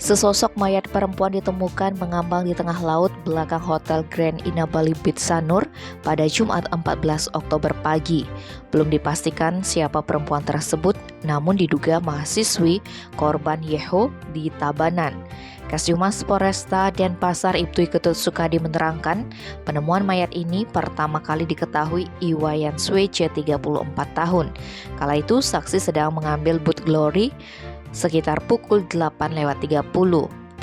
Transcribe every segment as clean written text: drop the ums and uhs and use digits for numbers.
Sesosok mayat perempuan ditemukan mengambang di tengah laut belakang Hotel Grand Inabali Beach Sanur pada Jumat 14 Oktober pagi. Belum dipastikan siapa perempuan tersebut, namun diduga mahasiswi korban Yeho di Tabanan. Kasdihumas Polresta Denpasar Ibtu Ketut Sukadi menerangkan, penemuan mayat ini pertama kali diketahui Iwayan Swece 34 tahun. Kala itu saksi sedang mengambil boot glory sekitar pukul 8.30.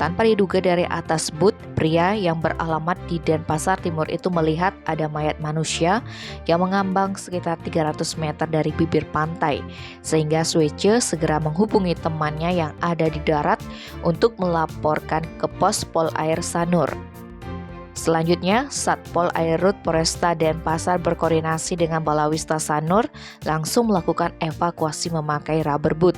Tanpa diduga dari atas boot, pria yang beralamat di Denpasar Timur itu melihat ada mayat manusia yang mengambang sekitar 300 meter dari bibir pantai, sehingga Swece segera menghubungi temannya yang ada di darat untuk melaporkan ke pos Pol Air Sanur. Selanjutnya, Satpol Airut Polresta Denpasar berkoordinasi dengan Balawista Sanur langsung melakukan evakuasi memakai rubber boot.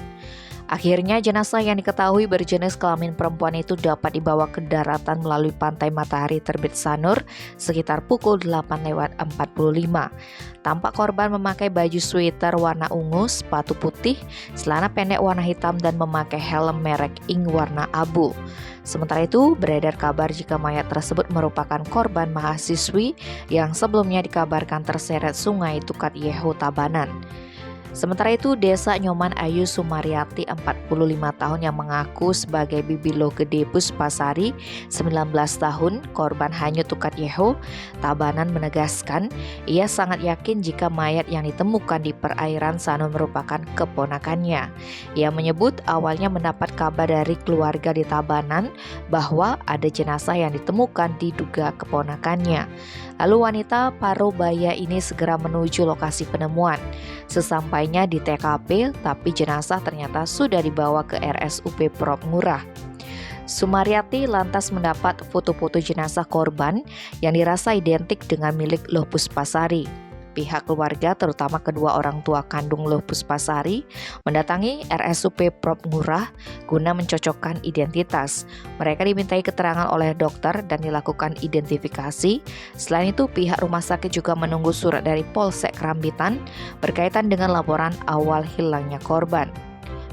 Akhirnya jenazah yang diketahui berjenis kelamin perempuan itu dapat dibawa ke daratan melalui pantai Matahari Terbit Sanur sekitar pukul 8.45. Tampak korban memakai baju sweater warna ungu, sepatu putih, celana pendek warna hitam dan memakai helm merek Ing warna abu. Sementara itu, beredar kabar jika mayat tersebut merupakan korban mahasiswi yang sebelumnya dikabarkan terseret sungai Tukat Yeho Tabanan. Sementara itu, Desa Nyoman Ayu Sumaryati 45 tahun yang mengaku sebagai bibi lo gede Puspasari 19 tahun korban hanyut Tukat Yeho Tabanan menegaskan ia sangat yakin jika mayat yang ditemukan di perairan Sanur merupakan keponakannya. Ia menyebut awalnya mendapat kabar dari keluarga di Tabanan bahwa ada jenazah yang ditemukan diduga keponakannya. Lalu wanita Parubaya ini segera menuju lokasi penemuan. Sesampainya di TKP, tapi jenazah ternyata sudah dibawa ke RSUP Prop Ngurah. Sumaryati lantas mendapat foto-foto jenazah korban yang dirasa identik dengan milik Loh Puspasari. Pihak keluarga, terutama kedua orang tua kandung Loh Puspasari, mendatangi RSUP Prop Ngurah guna mencocokkan identitas. Mereka dimintai keterangan oleh dokter dan dilakukan identifikasi. Selain itu, pihak rumah sakit juga menunggu surat dari Polsek Rambitan berkaitan dengan laporan awal hilangnya korban.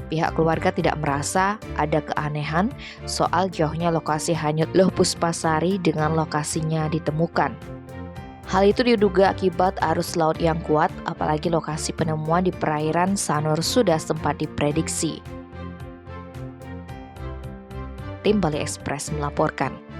Pihak keluarga tidak merasa ada keanehan soal jauhnya lokasi hanyut Loh Puspasari dengan lokasinya ditemukan. Hal itu diduga akibat arus laut yang kuat, apalagi lokasi penemuan di perairan Sanur sudah sempat diprediksi. Tim Bali Express melaporkan.